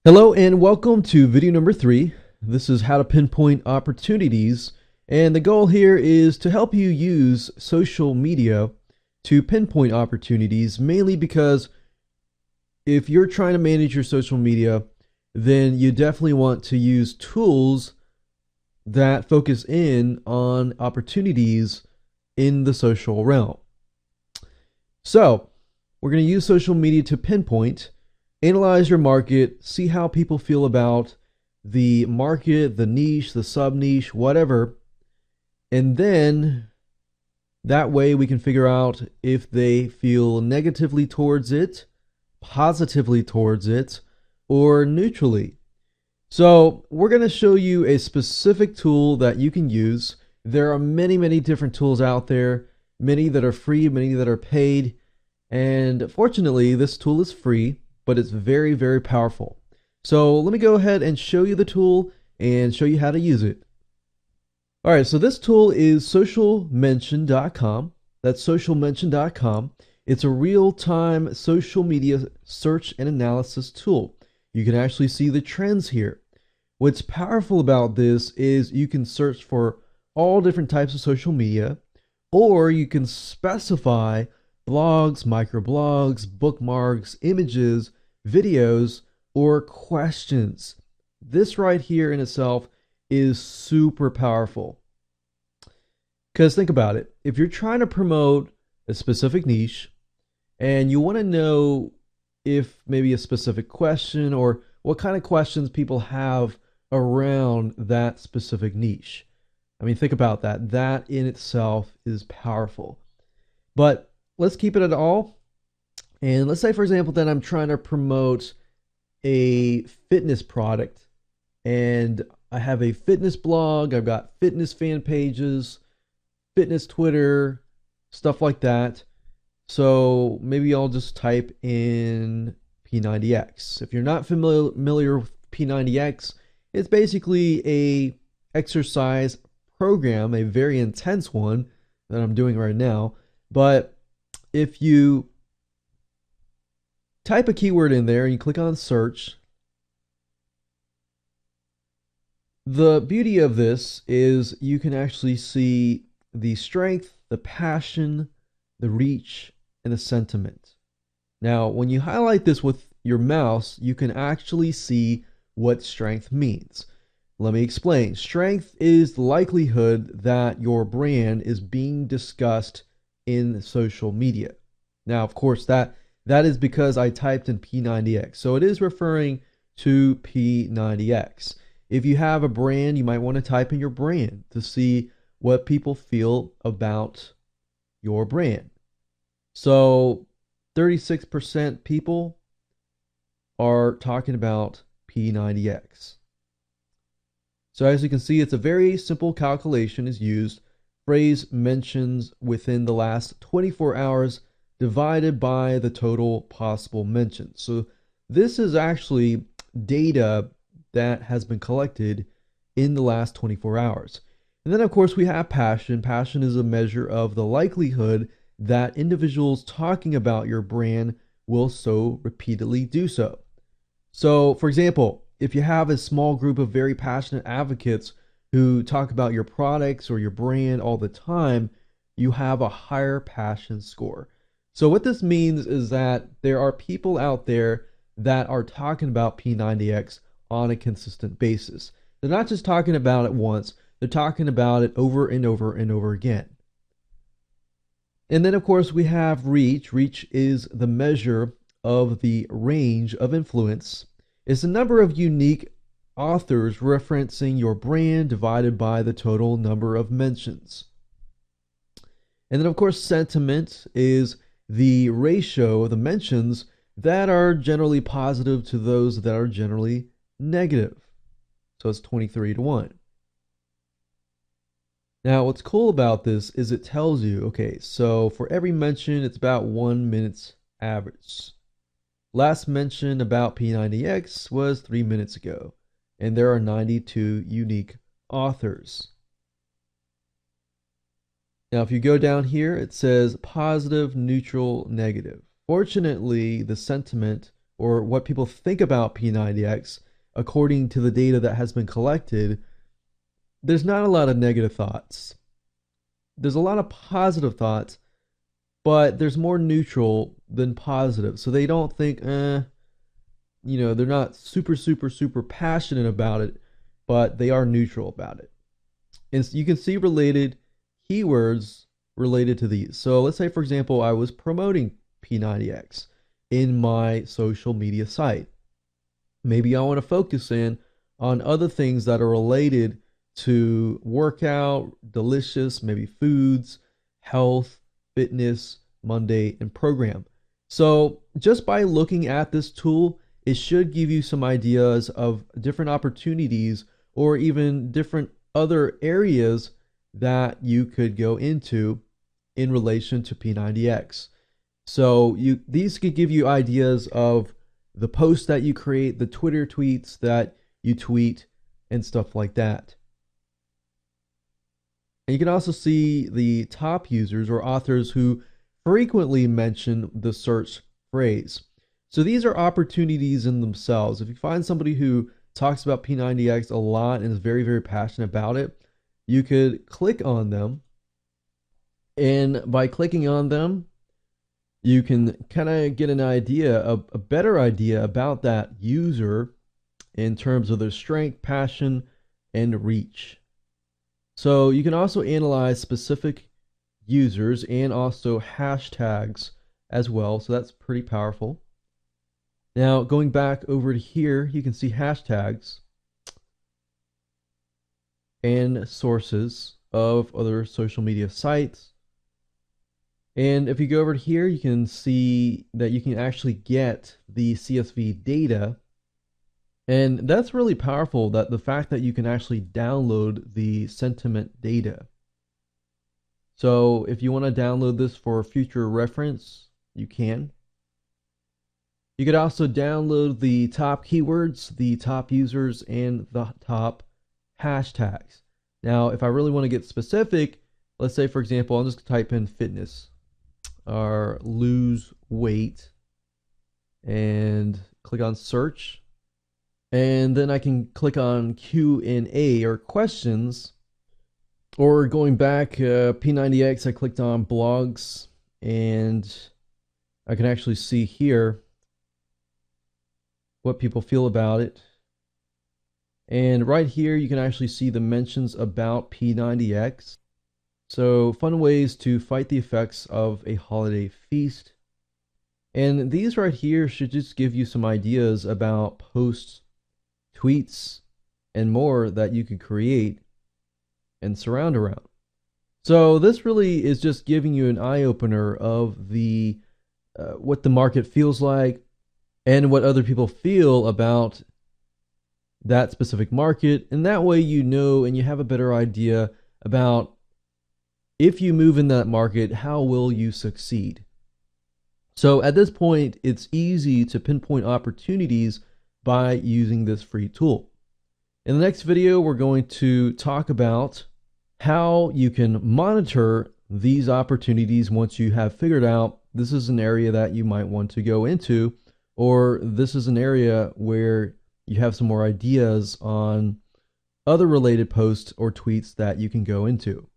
Hello and welcome to video number 3. This is how to pinpoint opportunities, and the goal here is to help you use social media to pinpoint opportunities, mainly because if you're trying to manage your social media, then you definitely want to use tools that focus in on opportunities in the social realm. So, we're going to use social media to pinpoint, analyze your market, see how people feel about the market, the niche, the sub niche, whatever. And then that way we can figure out if they feel negatively towards it, positively towards it, or neutrally. So we're going to show you a specific tool that you can use. There are many different tools out there, many that are free, many that are paid. And fortunately, this tool is free, but it's very powerful. So let me go ahead and show you the tool and show you how to use it. All right, so this tool is socialmention.com. That's socialmention.com. It's a real-time social media search and analysis tool. You can actually see the trends here. What's powerful about this is you can search for all different types of social media, or you can specify blogs, microblogs, bookmarks, images, videos, or questions. This right here in itself is super powerful. Because think about it. If you're trying to promote a specific niche and you want to know if maybe a specific question or what kind of questions people have around that specific niche. I mean, think about that. That in itself is powerful. But let's keep it at all. And let's say, for example, that I'm trying to promote a fitness product and I have a fitness blog, I've got fitness fan pages, fitness Twitter, stuff like that. So maybe I'll just type in P90X. If you're not familiar with P90X, it's basically a exercise program, a very intense one that I'm doing right now. But if you type a keyword in there and you click on search, the beauty of this is you can actually see the strength, the passion, the reach, and the sentiment. Now, when you highlight this with your mouse, you can actually see what strength means. Let me explain. Strength is the likelihood that your brand is being discussed in social media. Now, of course, that is because I typed in P90X. So it is referring to P90X. If you have a brand, you might want to type in your brand to see what people feel about your brand. So 36% people are talking about P90X. So as you can see, it's a very simple calculation is used. Phrase mentions within the last 24 hours divided by the total possible mentions. So this is actually data that has been collected in the last 24 hours. And then, of course, we have passion. Passion is a measure of the likelihood that individuals talking about your brand will so repeatedly do so. So, for example, if you have a small group of very passionate advocates who talk about your products or your brand all the time, you have a higher passion score. So what this means is that there are people out there that are talking about P90X on a consistent basis. They're not just talking about it once, they're talking about it over and over again. And then, of course, we have reach. Reach is the measure of the range of influence. It's the number of unique authors referencing your brand divided by the total number of mentions. And then, of course, sentiment is the ratio of the mentions that are generally positive to those that are generally negative. So it's 23-1. Now, what's cool about this is it tells you, okay, so for every mention, it's about 1 minute's average. Last mention about P90X was 3 minutes ago, and there are 92 unique authors. Now, if you go down here, it says positive, neutral, negative. Fortunately, the sentiment or what people think about P90X according to the data that has been collected, there's not a lot of negative thoughts. There's a lot of positive thoughts, but there's more neutral than positive. So they don't think, they're not super passionate about it, but they are neutral about it. And you can see related keywords related to these. So let's say, for example, I was promoting P90X in my social media site. Maybe I want to focus in on other things that are related to workout, delicious, maybe foods, health, fitness, Monday, and program. So just by looking at this tool, it should give you some ideas of different opportunities or even different other areas that you could go into in relation to P90X. So these could give you ideas of the posts that you create, the Twitter tweets that you tweet, and stuff like that. And you can also see the top users or authors who frequently mention the search phrase. So these are opportunities in themselves. If you find somebody who talks about P90X a lot and is very passionate about it, you could click on them. And by clicking on them, you can kind of get an idea, a better idea about that user in terms of their strength, passion, and reach. So you can also analyze specific users and also hashtags as well. So that's pretty powerful. Now, going back over to here, you can see hashtags and sources of other social media sites. And if you go over to here, you can see that you can actually get the CSV data. And that's really powerful, that the fact that you can actually download the sentiment data. So if you want to download this for future reference, you can. You could also download the top keywords, the top users, and the top hashtags. Now, if I really want to get specific, let's say, for example, I'll just type in fitness or lose weight and click on search. And then I can click on Q&A or questions. Or going back, P90X, I clicked on blogs, and I can actually see here what people feel about it. And right here, you can actually see the mentions about P90X. So fun ways to fight the effects of a holiday feast. And these right here should just give you some ideas about posts, tweets, and more that you could create and surround around. So this really is just giving you an eye-opener of the what the market feels like and what other people feel about that specific market. And that way you know and you have a better idea about if you move in that market, how will you succeed? So at this point, it's easy to pinpoint opportunities by using this free tool. In the next video, we're going to talk about how you can monitor these opportunities once you have figured out this is an area that you might want to go into, or this is an area where you have some more ideas on other related posts or tweets that you can go into.